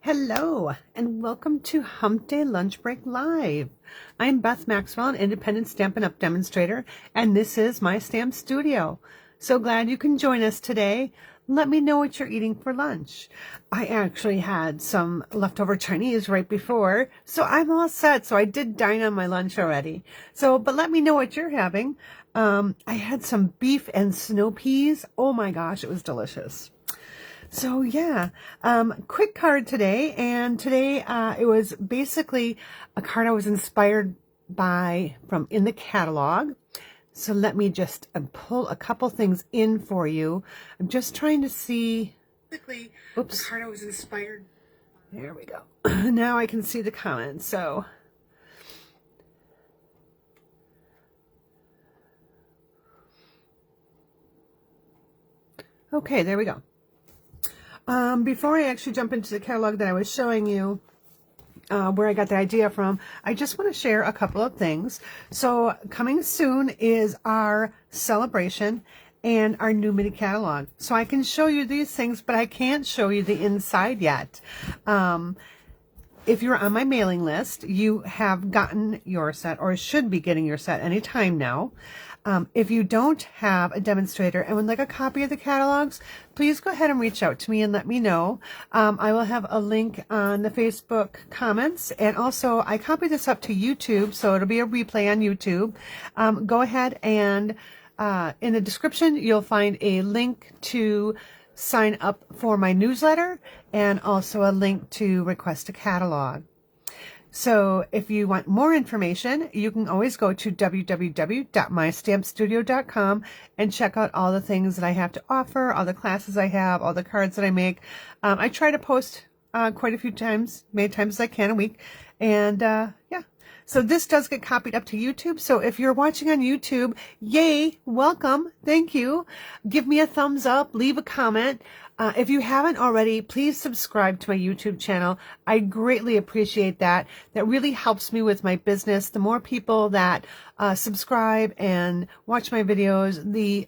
Hello, and welcome to Hump Day Lunch Break Live. I'm Beth Maxwell, an independent Stampin' Up! Demonstrator, and this is my stamp studio. So glad you can join us today. Let me know what you're eating for lunch. I actually had some leftover Chinese right before, so I'm all set. So I did dine on my lunch already. But let me know what you're having. I had some beef and snow peas. Oh my gosh, it was delicious. So yeah, quick card today, and today it was basically a card I was inspired by from in the catalog. So let me just pull a couple things in for you. I'm just trying to see. Basically, oops. The card I was inspired. There we go. Now I can see the comments. So. Okay, there we go. Before I actually jump into the catalog that I was showing you, where I got the idea from, I just want to share a couple of things. So coming soon is our celebration and our new mini catalog. So I can show you these things, but I can't show you the inside yet. If you're on my mailing list, you have gotten your set or should be getting your set anytime now. If you don't have a demonstrator and would like a copy of the catalogs, please go ahead and reach out to me and let me know. I will have a link on the Facebook comments, and also I copied this up to YouTube, so it'll be a replay on YouTube. Go ahead and in the description, you'll find a link to sign up for my newsletter and also a link to request a catalog. So if you want more information, you can always go to www.mystampstudio.com and check out all the things that I have to offer, all the classes I have, all the cards that I make. I try to post quite a few times, many times as I can a week. And yeah, so this does get copied up to YouTube. So if you're watching on YouTube, yay, welcome, thank you. Give me a thumbs up, leave a comment. If you haven't already, please subscribe to my YouTube channel. I greatly appreciate that. That really helps me with my business. The more people that subscribe and watch my videos, the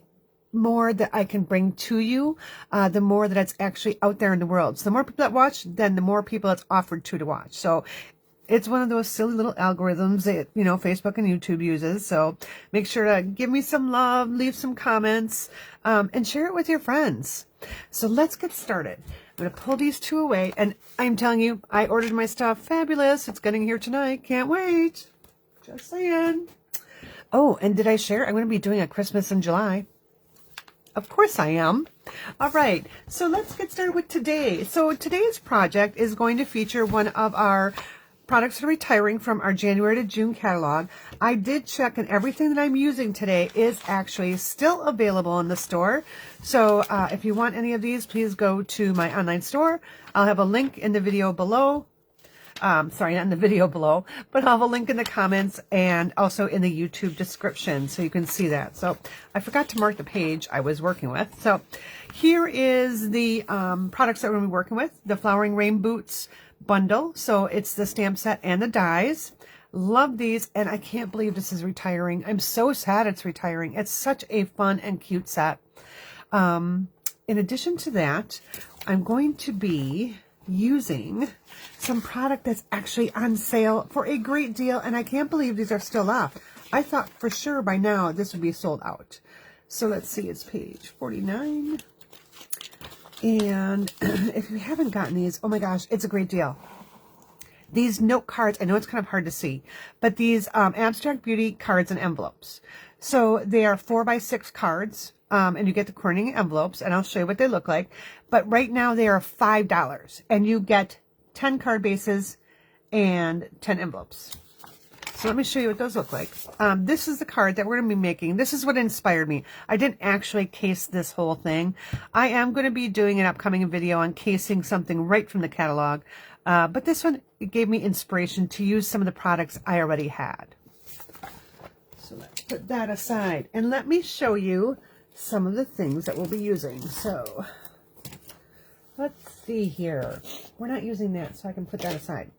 more that I can bring to you, the more that it's actually out there in the world. So the more people that watch, then the more people it's offered to watch. So it's one of those silly little algorithms that, you know, Facebook and YouTube uses. So make sure to give me some love, leave some comments, and share it with your friends. So let's get started. I'm going to pull these two away, and I'm telling you, I ordered my stuff. Fabulous. It's getting here tonight. Can't wait. Just saying. Oh, and did I share? I'm going to be doing a Christmas in July. Of course I am. All right. So let's get started with today. So today's project is going to feature one of our products that are retiring from our January to June catalog. I did check, and everything that I'm using today is actually still available in the store. So if you want any of these, please go to my online store. I'll have a link in the video below. Sorry, not in the video below, but I'll have a link in the comments and also in the YouTube description so you can see that. So I forgot to mark the page I was working with. So here is the products that we're going to be working with. The Flowering Rain Boots bundle. So it's the stamp set and the dies. Love these, and I can't believe this is retiring. I'm so sad it's retiring. It's such a fun and cute set. In addition to that, I'm going to be using some product that's actually on sale for a great deal, and I can't believe these are still left. I thought for sure by now this would be sold out. So let's see, it's page 49. And if you haven't gotten these, oh my gosh, it's a great deal. These note cards, I know it's kind of hard to see, but these Abstract Beauty cards and envelopes. So they are 4x6 cards, and you get the corning envelopes, and I'll show you what they look like. But right now they are $5, and you get 10 card bases and 10 envelopes. So let me show you what those look like. This is the card that we're going to be making. This is what inspired me. I didn't actually case this whole thing. I am going to be doing an upcoming video on casing something right from the catalog. But this one, it gave me inspiration to use some of the products I already had. So let's put that aside. And let me show you some of the things that we'll be using. So let's see here. We're not using that, so I can put that aside.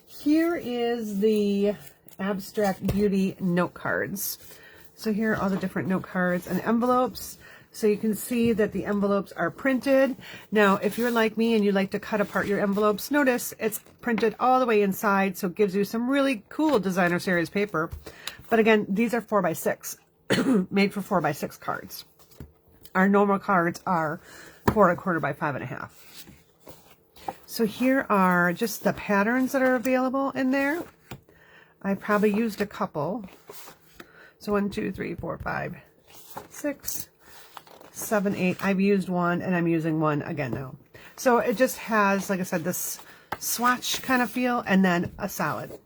Here is the Abstract Beauty note cards. So here are all the different note cards and envelopes. So you can see that the envelopes are printed. Now, if you're like me and you like to cut apart your envelopes, notice it's printed all the way inside, so it gives you some really cool designer series paper. But again, these are 4x6, made for 4x6 cards. Our normal cards are 4¼ by 5½. So here are just the patterns that are available in there. I probably used a couple. So 1, 2, 3, 4, 5, 6, 7, 8. I've used one, and I'm using one again now. So it just has, like I said, this swatch kind of feel, and then a solid.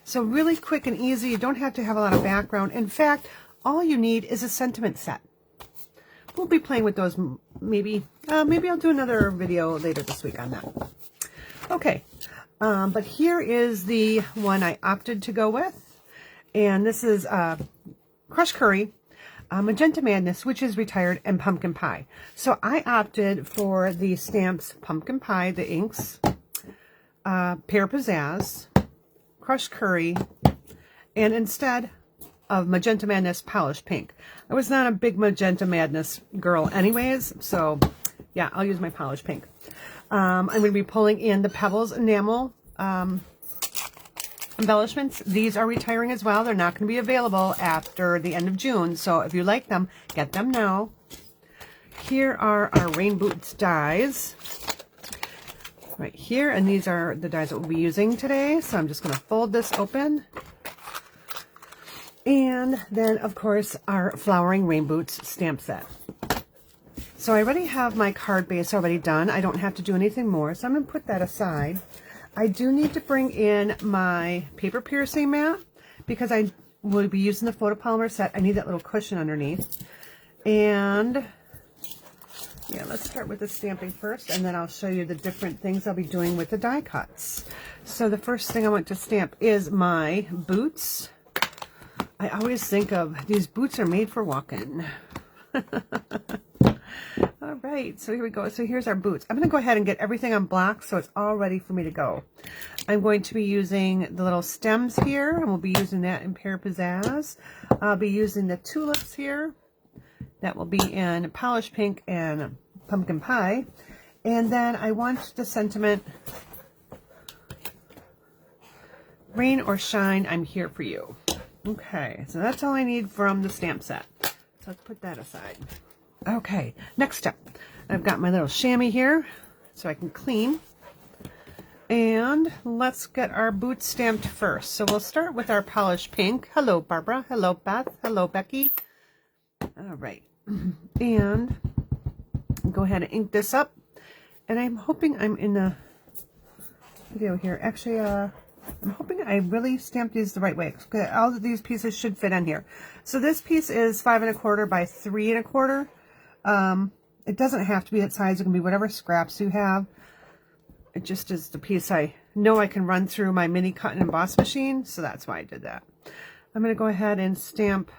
So really quick and easy. You don't have to have a lot of background. In fact, all you need is a sentiment set. We'll be playing with those maybe I'll do another video later this week on that. Okay, but here is the one I opted to go with, and this is Crushed Curry, Magenta Madness, which is retired, and Pumpkin Pie. So I opted for the stamps Pumpkin Pie, the inks, Pear Pizzazz, Crushed Curry, and instead of Magenta Madness Polished Pink. I was not a big Magenta Madness girl anyways, so yeah, I'll use my Polished Pink. I'm going to be pulling in the Pebbles enamel embellishments. These are retiring as well. They're not going to be available after the end of June, so if you like them, get them now. Here are our Rain Boots dies right here, and these are the dies that we'll be using today. So I'm just going to fold this open. And then, of course, our Flowering Rain Boots stamp set. So I already have my card base already done. I don't have to do anything more, so I'm going to put that aside. I do need to bring in my paper piercing mat because I will be using the photopolymer set. I need that little cushion underneath. And yeah, let's start with the stamping first, and then I'll show you the different things I'll be doing with the die cuts. So the first thing I want to stamp is my boots. I always think of these boots are made for walking. All right, so here we go. So here's our boots. I'm going to go ahead and get everything on block so it's all ready for me to go. I'm going to be using the little stems here, and we'll be using that in Pear Pizzazz. I'll be using the tulips here. That will be in Polished Pink and Pumpkin Pie. And then I want the sentiment, rain or shine, I'm here for you. Okay, so that's all I need from the stamp set. So let's put that aside. Okay, next step. I've got my little chamois here so I can clean. And let's get our boots stamped first. So we'll start with our Polished Pink. Hello, Barbara. Hello, Beth. Hello, Becky. All right. And go ahead and ink this up. And I'm hoping I'm in the video here. Actually, I'm hoping I really stamped these the right way. All of these pieces should fit in here. So this piece is 5¼ by 3¼ It doesn't have to be that size. It can be whatever scraps you have. It just is the piece I know I can run through my mini cut and emboss machine, so that's why I did that. I'm going to go ahead and stamp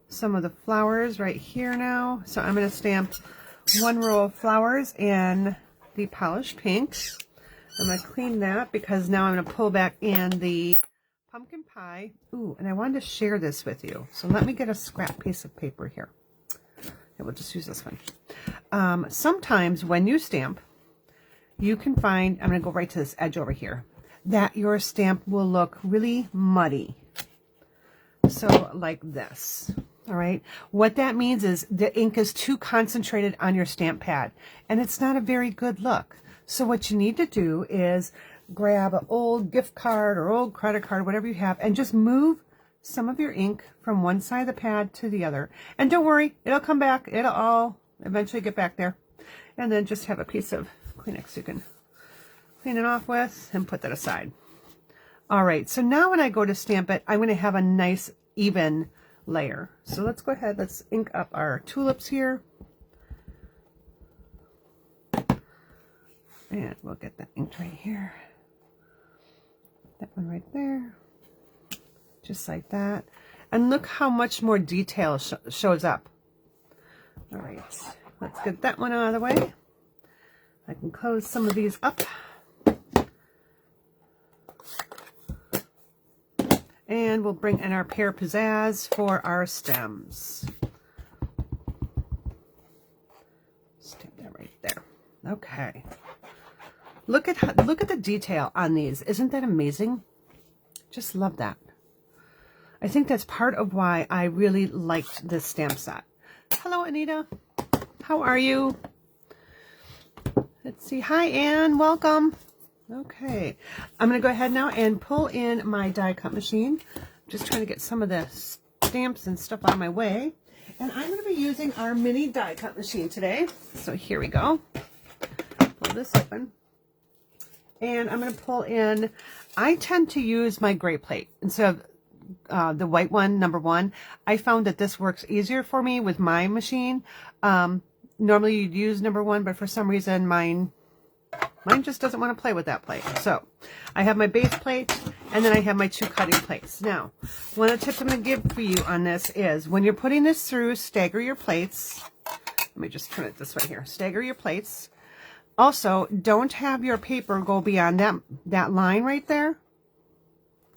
some of the flowers right here now. So I'm going to stamp one row of flowers in the Polished Pink. I'm going to clean that because now I'm going to pull back in the Pumpkin Pie. Ooh, and I wanted to share this with you. So let me get a scrap piece of paper here. Yeah, we'll just use this one. Sometimes when you stamp, you can find, I'm going to go right to this edge over here, that your stamp will look really muddy. So like this. All right. What that means is the ink is too concentrated on your stamp pad, and it's not a very good look. So what you need to do is grab an old gift card or old credit card, whatever you have, and just move some of your ink from one side of the pad to the other. And don't worry, it'll come back. It'll all eventually get back there. And then just have a piece of Kleenex you can clean it off with and put that aside. All right, so now when I go to stamp it, I'm going to have a nice even layer. So let's go ahead, let's ink up our tulips here. And we'll get that inked right here. That one right there. Just like that. And look how much more detail shows up. All right, let's get that one out of the way. I can close some of these up. And we'll bring in our Pear Pizzazz for our stems. Okay. Look at the detail on these. Isn't that amazing? Just love that. I think that's part of why I really liked this stamp set. Hello, Anita. How are you? Let's see. Hi, Anne. Welcome. Okay. I'm going to go ahead now and pull in my die cut machine. Just trying to get some of the stamps and stuff out of my way. And I'm going to be using our mini die cut machine today. So here we go. Pull this open. And I'm going to pull in, I tend to use my gray plate instead of the white one, number 1. I found that this works easier for me with my machine. Normally you'd use number 1, but for some reason mine just doesn't want to play with that plate. So I have my base plate, and then I have my 2 cutting plates. Now, one of the tips I'm going to give for you on this is when you're putting this through, stagger your plates. Let me just turn it this way here. Stagger your plates. Also, don't have your paper go beyond that line right there.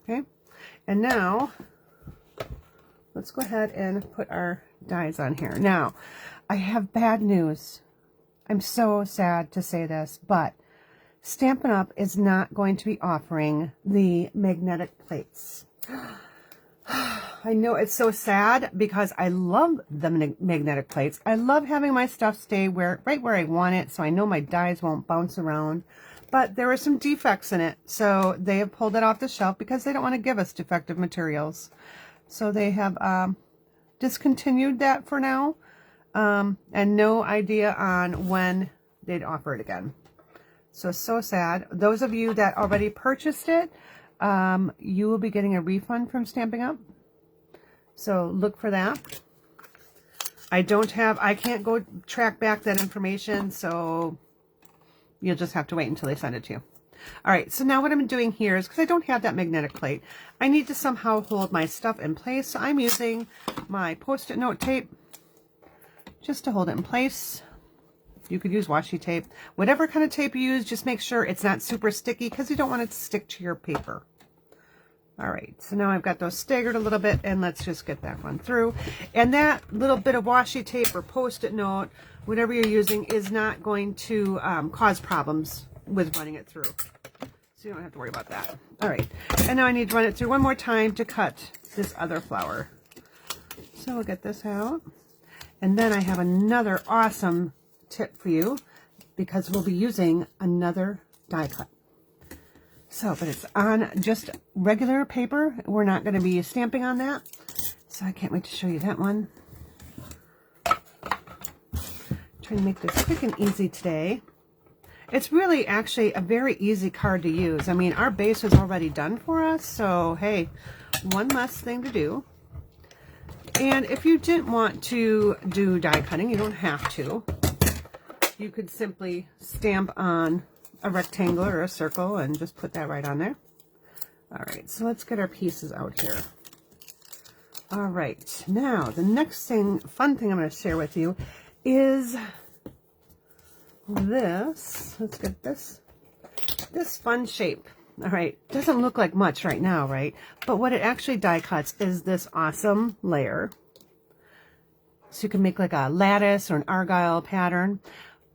Okay. And now, let's go ahead and put our dies on here. Now, I have bad news. I'm so sad to say this, but Stampin' Up! Is not going to be offering the magnetic plates. I know it's so sad because I love the magnetic plates. I love having my stuff stay right where I want it, so I know my dies won't bounce around. But there are some defects in it, so they have pulled it off the shelf because they don't want to give us defective materials. So they have discontinued that for now, and no idea on when they'd offer it again. So sad. Those of you that already purchased it, you will be getting a refund from Stampin' Up! So look for that. I can't go track back that information, so you'll just have to wait until they send it to you. All right, so now what I'm doing here is, because I don't have that magnetic plate, I need to somehow hold my stuff in place. So I'm using my Post-it note tape just to hold it in place. You could use washi tape. Whatever kind of tape you use, just make sure it's not super sticky because you don't want it to stick to your paper. All right, so now I've got those staggered a little bit, and let's just get that one through. And that little bit of washi tape or Post-it note, whatever you're using, is not going to cause problems with running it through. So you don't have to worry about that. All right, and now I need to run it through one more time to cut this other flower. So we'll get this out. And then I have another awesome tip for you because we'll be using another die cut. So, but it's on just regular paper. We're not going to be stamping on that. So I can't wait to show you that one. Trying to make this quick and easy today. It's really actually a very easy card to use. I mean, our base is already done for us. So, hey, one less thing to do. And if you didn't want to do die cutting, you don't have to. You could simply stamp on a rectangle or a circle and just put that right on there. All right, so let's get our pieces out here. All right, now the next fun thing I'm going to share with you is this. Let's get this fun shape. All right, doesn't look like much right now, right? But what it actually die cuts is this awesome layer. So you can make like a lattice or an argyle pattern.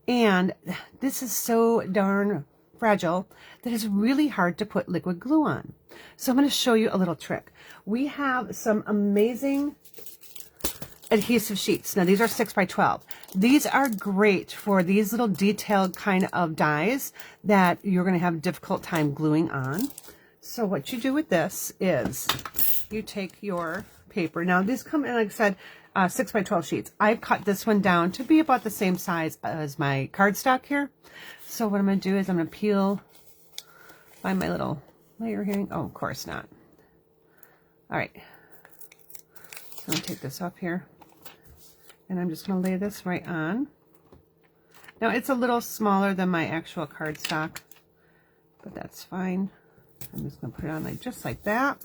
And this is so darn fragile that it's really hard to put liquid glue on. So I'm going to show you a little trick. We have some amazing adhesive sheets. Now these are 6x12. These are great for these little detailed kind of dies that you're going to have a difficult time gluing on. So what you do with this is you take your paper. Now these come in, like I said, 6x12 sheets. I've cut this one down to be about the same size as my cardstock here. So what I'm going to do is I'm going to find my little layer here. Oh, of course not. All right. So I'm going to take this off here. And I'm just going to lay this right on. Now it's a little smaller than my actual cardstock, but that's fine. I'm just going to put it on like just like that.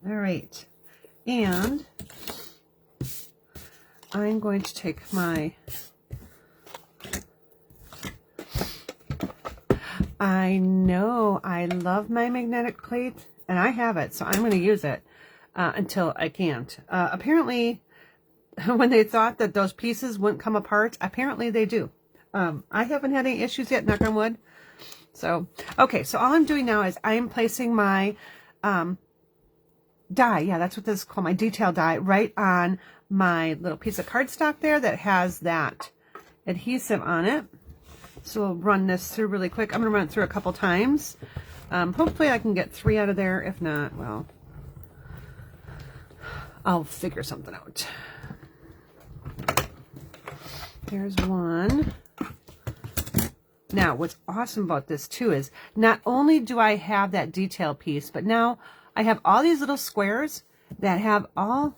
All right. And I'm going to take I know I love my magnetic plate and I have it, so I'm going to use it until I can't. Apparently, when they thought that those pieces wouldn't come apart, apparently they do. I haven't had any issues yet, knock on wood. So, okay, so all I'm doing now is I am placing my die, yeah, that's what this is called, my detail die, right on my little piece of cardstock there that has that adhesive on it. So we'll run this through really quick. I'm going to run it through a couple times. Hopefully I can get 3 out of there. If not, well, I'll figure something out. There's one. Now, what's awesome about this too is not only do I have that detail piece, but now I have all these little squares that have all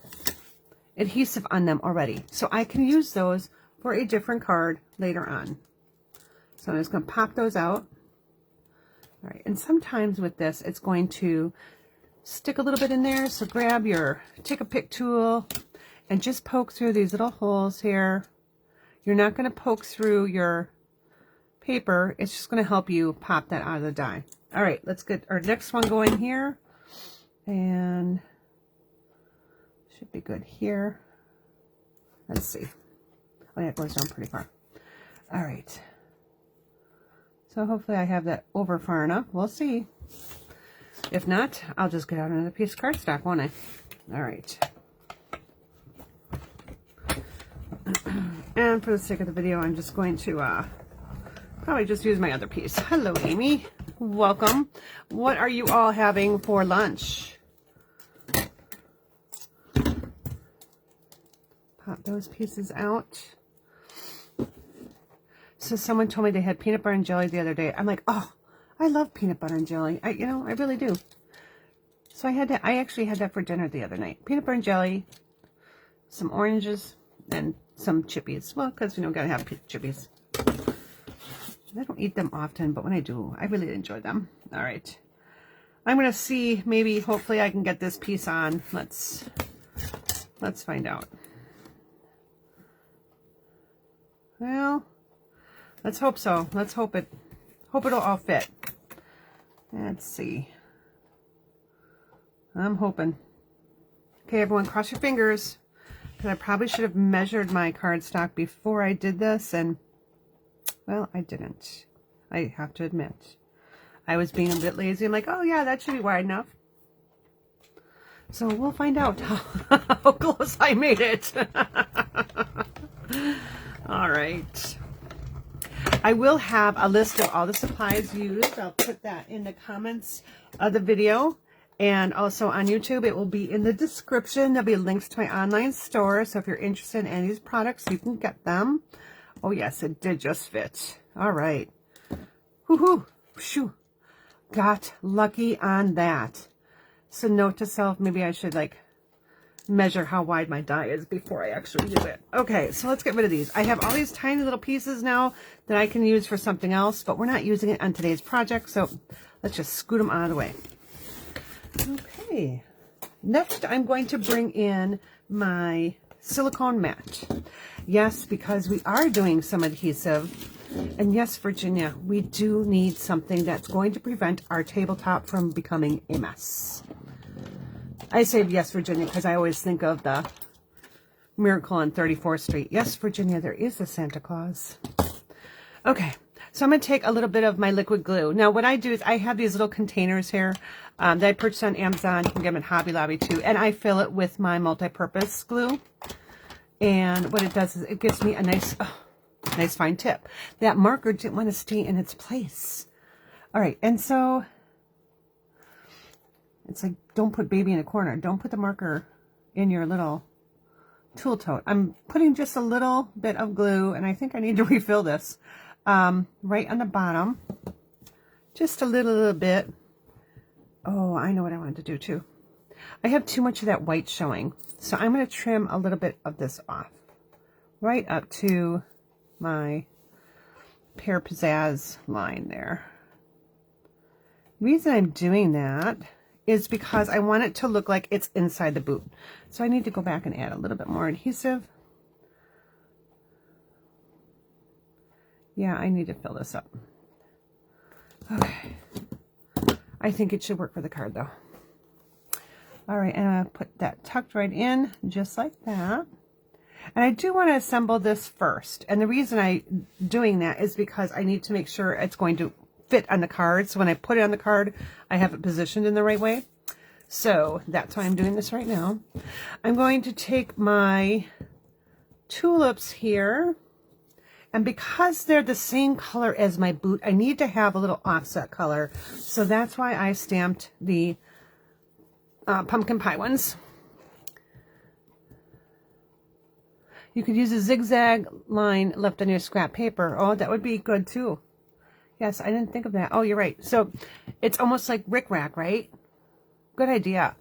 adhesive on them already. So I can use those for a different card later on. So I'm just going to pop those out. All right, and sometimes with this, it's going to stick a little bit in there. So grab your, take a pick tool and just poke through these little holes here. You're not going to poke through your paper. It's just going to help you pop that out of the die. All right, let's get our next one going here. And should be good here. Let's see. Oh yeah, it goes down pretty far. All right. So hopefully I have that over far enough. We'll see. If not, I'll just get out another piece of cardstock, won't I? All right. And for the sake of the video, I'm just going to probably just use my other piece. Hello, Amy. Welcome. What are you all having for lunch? Pop those pieces out. So someone told me they had peanut butter and jelly the other day. I'm like, oh, I love peanut butter and jelly. I really do. So I actually had that for dinner the other night. Peanut butter and jelly, some oranges, and some chippies. Well, because, gotta have chippies. I don't eat them often, but when I do, I really enjoy them. All right. I'm going to see, maybe, hopefully I can get this piece on. Let's find out. Well, let's hope so. Let's hope it'll all fit. Let's see. I'm hoping. Okay, everyone, cross your fingers. Because I probably should have measured my cardstock before I did this, and well, I didn't. I have to admit. I was being a bit lazy. I'm like, oh yeah, that should be wide enough. So we'll find out how close I made it. All right. I will have a list of all the supplies used. I'll put that in the comments of the video. And also on YouTube, it will be in the description. There'll be links to my online store. So if you're interested in any of these products, you can get them. Oh, yes, it did just fit. All right. Woohoo. Shoo. Got lucky on that. So note to self, maybe I should measure how wide my die is before I actually do it. Okay, so let's get rid of these. I have all these tiny little pieces now that I can use for something else, but we're not using it on today's project, so let's just scoot them out of the way. Okay, next I'm going to bring in my silicone mat. Yes, because we are doing some adhesive. And yes, Virginia, we do need something that's going to prevent our tabletop from becoming a mess. I say yes, Virginia, because I always think of the Miracle on 34th Street. Yes, Virginia, there is a Santa Claus. Okay, so I'm going to take a little bit of my liquid glue. Now, what I do is I have these little containers here that I purchased on Amazon. You can get them at Hobby Lobby too. And I fill it with my multi-purpose glue. And what it does is it gives me a nice fine tip. That marker didn't want to stay in its place. All right, and so it's like, don't put baby in a corner. Don't put the marker in your little tool tote. I'm putting just a little bit of glue, and I think I need to refill this right on the bottom. Just a little bit. Oh, I know what I wanted to do too. I have too much of that white showing, so I'm going to trim a little bit of this off. Right up to my Pear Pizzazz line there. The reason I'm doing that is because I want it to look like it's inside the boot. So I need to go back and add a little bit more adhesive. Yeah, I need to fill this up. Okay. I think it should work for the card though. All right, and I'll put that tucked right in just like that. And I do want to assemble this first. And the reason I'm doing that is because I need to make sure it's going to fit on the card. So when I put it on the card, I have it positioned in the right way. So that's why I'm doing this right now. I'm going to take my tulips here. And because they're the same color as my boot, I need to have a little offset color. So that's why I stamped the pumpkin pie ones. You could use a zigzag line left on your scrap paper. Oh, that would be good too. Yes, I didn't think of that. Oh, you're right. So it's almost like rickrack, right? Good idea.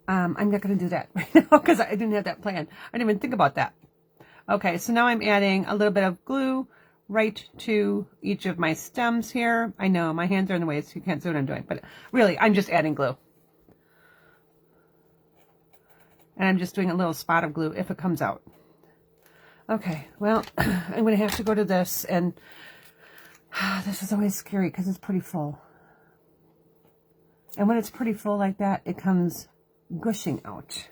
I'm not going to do that right now because I didn't have that plan. I didn't even think about that. Okay, so now I'm adding a little bit of glue right to each of my stems here. I know my hands are in the way, so you can't see what I'm doing, but really, I'm just adding glue. And I'm just doing a little spot of glue if it comes out. Okay, well, I'm going to have to go to this, and this is always scary because it's pretty full. And when it's pretty full like that, it comes gushing out.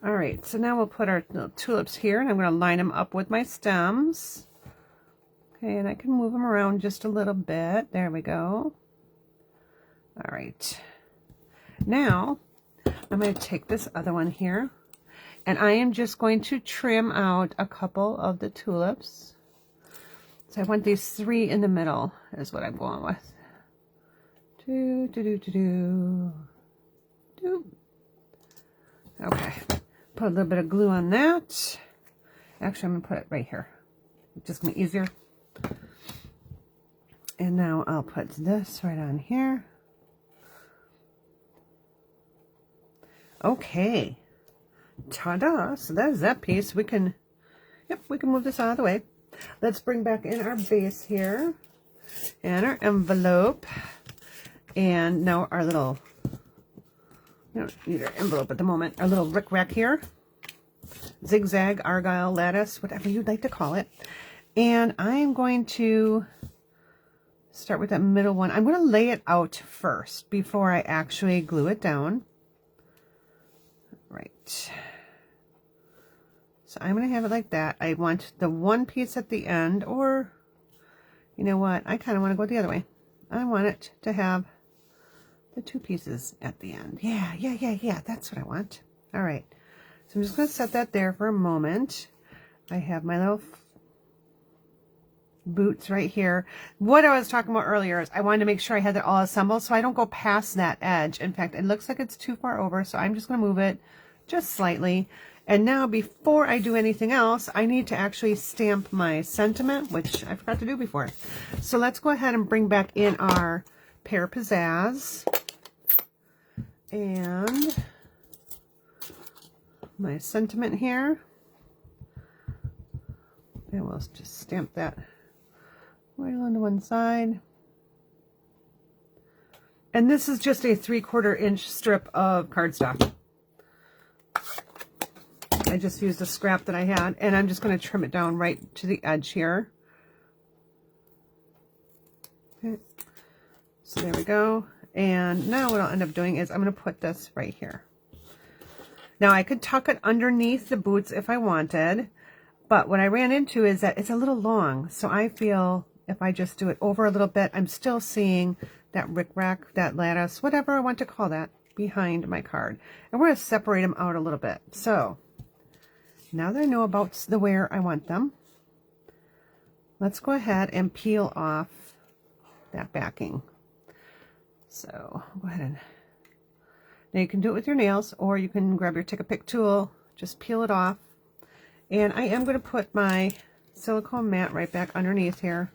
All right, so now we'll put our little tulips here, and I'm going to line them up with my stems. Okay, and I can move them around just a little bit. There we go. All right. Now, I'm going to take this other one here, and I am just going to trim out a couple of the tulips. So I want these 3 in the middle is what I'm going with. Okay. Put a little bit of glue on that. Actually, I'm going to put it right here. It's just going to be easier. And now I'll put this right on here. Okay. Ta-da! So that's that piece. We can move this out of the way. Let's bring back in our base here. And our envelope. And now our little, we don't need our envelope at the moment, our little rickrack here. Zigzag, argyle, lattice, whatever you'd like to call it. And I am going to start with that middle one. I'm going to lay it out first before I actually glue it down. Right. So I'm going to have it like that. I want the one piece at the end, or you know what? I kind of want to go the other way. I want it to have the 2 pieces at the end. Yeah. That's what I want. All right. So I'm just going to set that there for a moment. I have my little boots right here. What I was talking about earlier is I wanted to make sure I had that all assembled so I don't go past that edge. In fact, it looks like it's too far over, so I'm just going to move it just slightly. And now before I do anything else, I need to actually stamp my sentiment, which I forgot to do before. So let's go ahead and bring back in our Pear Pizzazz. And my sentiment here. And we'll just stamp that right onto one side. And this is just a 3/4 inch strip of cardstock. I just used a scrap that I had, and I'm just going to trim it down right to the edge here. Okay. So there we go. And now what I'll end up doing is I'm going to put this right here. Now I could tuck it underneath the boots if I wanted, but what I ran into is that it's a little long. So I feel if I just do it over a little bit, I'm still seeing that rickrack, that lattice, whatever I want to call that, behind my card. And we're going to separate them out a little bit. So now that I know about the where I want them, let's go ahead and peel off that backing. So go ahead and, now you can do it with your nails, or you can grab your Take-A-Pick tool, just peel it off. And I am going to put my silicone mat right back underneath here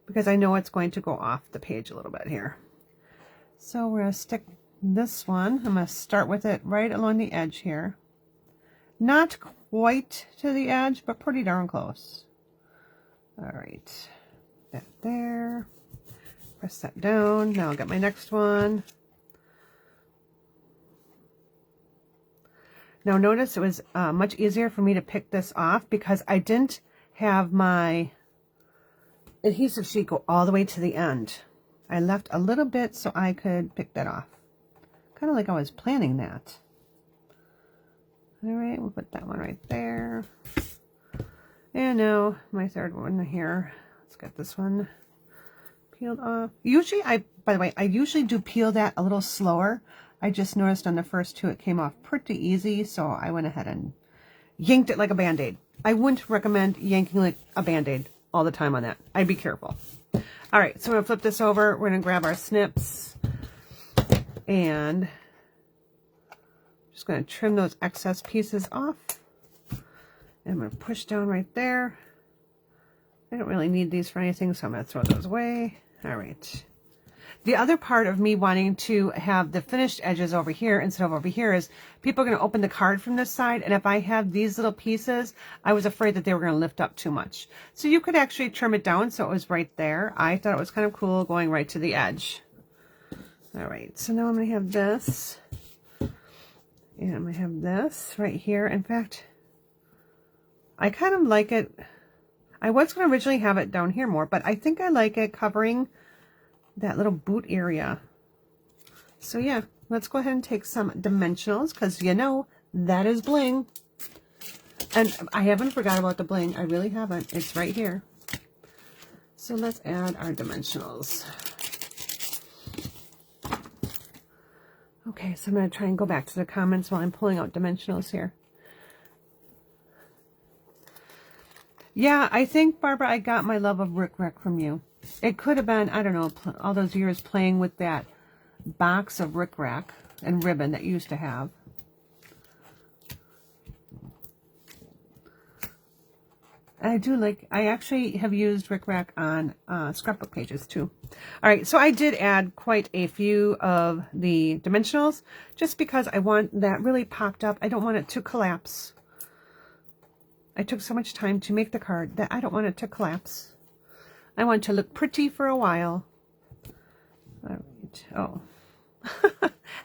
because I know it's going to go off the page a little bit here. So we're going to stick this one. I'm going to start with it right along the edge here. Not quite to the edge, but pretty darn close. All right, that there. Press that down. Now I'll get my next one. Now notice it was much easier for me to pick this off because I didn't have my adhesive sheet go all the way to the end. I left a little bit so I could pick that off. Kind of like I was planning that. All right, we'll put that one right there. And now my third one here. Let's get this one peeled off. Usually by the way, I usually do peel that a little slower. I just noticed on the first two it came off pretty easy, so I went ahead and yanked it like a Band-Aid. I wouldn't recommend yanking like a Band-Aid all the time on that. I'd be careful. All right, so I'm gonna flip this over. We're gonna grab our snips and just gonna trim those excess pieces off. And I'm gonna push down right there. I don't really need these for anything, so I'm gonna throw those away. All right. The other part of me wanting to have the finished edges over here instead of over here is people are going to open the card from this side, and if I have these little pieces, I was afraid that they were going to lift up too much. So you could actually trim it down so it was right there. I thought it was kind of cool going right to the edge. All right, so now I'm going to have this, and I'm going to have this right here. In fact, I kind of like it. I was going to originally have it down here more, but I think I like it covering that little boot area. So yeah, let's go ahead and take some dimensionals, because you know that is bling. And I haven't forgot about the bling. I really haven't. It's right here. So let's add our dimensionals. Okay, so I'm going to try and go back to the comments while I'm pulling out dimensionals here. Yeah, I think, Barbara, I got my love of rickrack from you. It could have been, I don't know, all those years playing with that box of rickrack and ribbon that you used to have. I do like, I actually have used rickrack on scrapbook pages too. All right, so I did add quite a few of the dimensionals just because I want that really popped up. I don't want it to collapse. I took so much time to make the card that I don't want it to collapse. I want it to look pretty for a while. All right. Oh,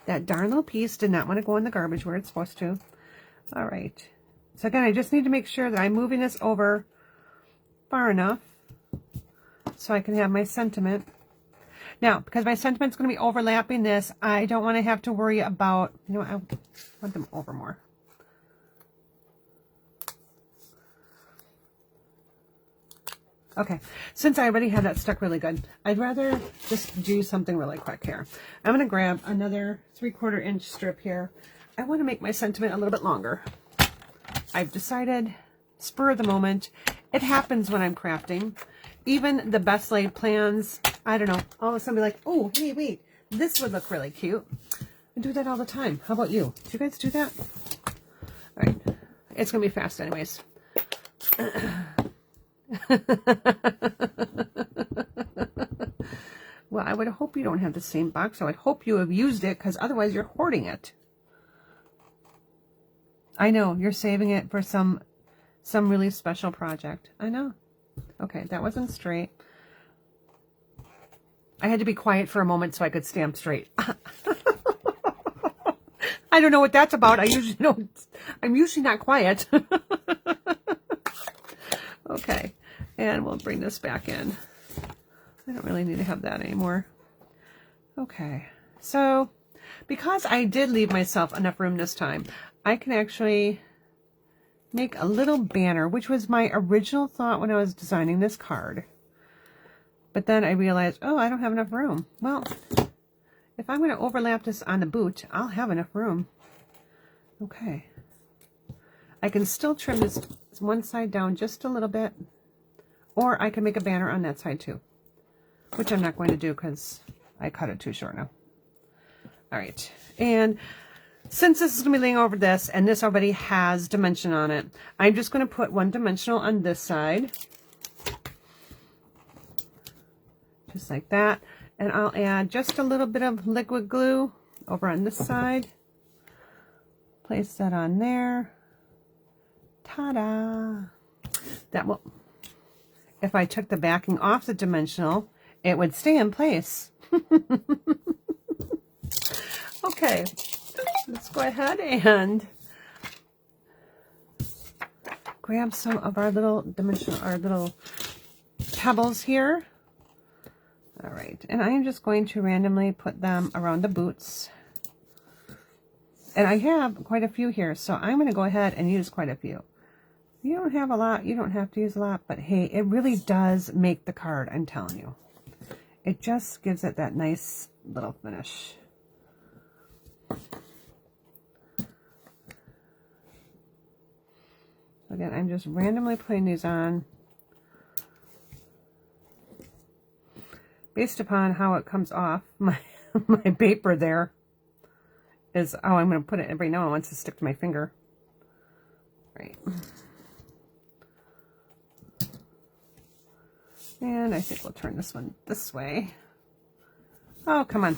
that darn little piece did not want to go in the garbage where it's supposed to. All right. So again, I just need to make sure that I'm moving this over far enough so I can have my sentiment. Now, because my sentiment's going to be overlapping this, I don't want to have to worry about, you know, I want them over more. Okay, since I already had that stuck really good, I'd rather just do something really quick here. I'm going to grab another 3/4 inch strip here. I want to make my sentiment a little bit longer. I've decided, spur of the moment, it happens when I'm crafting. Even the best laid plans, I don't know, all of a sudden be like, oh, hey, wait, this would look really cute. I do that all the time. How about you? Do you guys do that? All right, it's going to be fast anyways. Well, I would hope you don't have the same box. I would hope you have used it, because otherwise you're hoarding it. I know, you're saving it for some really special project. I know. Okay, that wasn't straight. I had to be quiet for a moment so I could stamp straight. I don't know what that's about. I'm usually not quiet. Okay, and we'll bring this back in. I don't really need to have that anymore. Okay, so because I did leave myself enough room this time, I can actually make a little banner, which was my original thought when I was designing this card. But then I realized, oh, I don't have enough room. Well, if I'm going to overlap this on the boot, I'll have enough room. Okay. I can still trim this one side down just a little bit, or I can make a banner on that side too, which I'm not going to do because I cut it too short now. All right. And since this is going to be laying over this, and this already has dimension on it, I'm just going to put one dimensional on this side. Just like that. And I'll add just a little bit of liquid glue over on this side. Place that on there. Ta-da! That will, if I took the backing off the dimensional, it would stay in place. Okay, let's go ahead and grab some of our little little pebbles here. All right, and I am just going to randomly put them around the boots. And I have quite a few here, so I'm going to go ahead and use quite a few. You don't have a lot, you don't have to use a lot, but hey, it really does make the card, I'm telling you. It just gives it that nice little finish. Again, I'm just randomly putting these on based upon how it comes off. My paper there is, oh, I'm going to put it every now and once to stick to my finger. Right. And I think we'll turn this one this way. Oh, come on.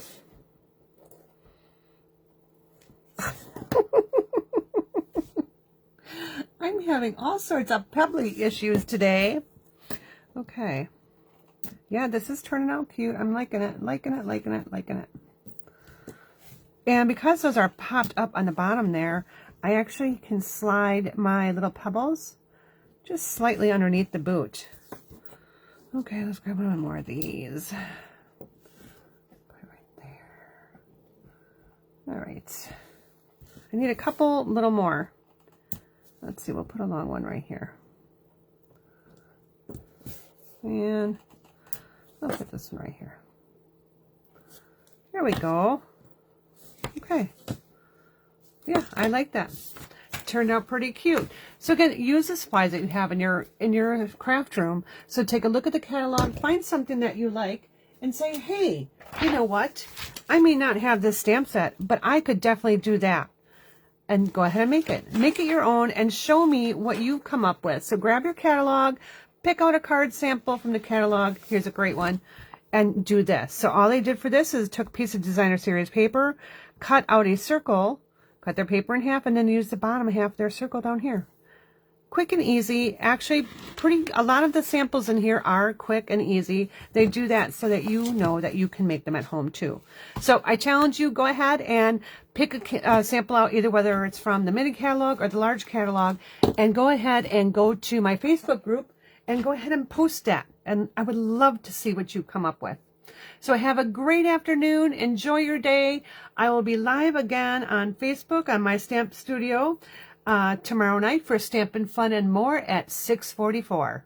I'm having all sorts of pebbly issues today. Okay. Yeah, this is turning out cute. I'm liking it, liking it, liking it, liking it. And because those are popped up on the bottom there, I actually can slide my little pebbles just slightly underneath the boot. Okay, let's grab one more of these. Put it right there. All right. I need a couple little more. Let's see, we'll put a long one right here. And I'll put this one right here. There we go. Okay. Yeah, I like that. Turned out pretty cute. So again, use the supplies that you have in your craft room. So take a look at the catalog, find something that you like, and say, hey, you know what? I may not have this stamp set, but I could definitely do that. And go ahead and make it. Make it your own and show me what you've come up with. So grab your catalog, pick out a card sample from the catalog. Here's a great one. And do this. So all they did for this is took a piece of designer series paper, cut out a circle, cut their paper in half, and then use the bottom half of their circle down here. Quick and easy. Actually, a lot of the samples in here are quick and easy. They do that so that you know that you can make them at home too. So I challenge you, go ahead and pick a sample out, either whether it's from the mini catalog or the large catalog, and go ahead and go to my Facebook group and go ahead and post that. And I would love to see what you come up with. So have a great afternoon. Enjoy your day. I will be live again on Facebook on my Stamp Studio tomorrow night for Stampin' Fun and More at 6:44.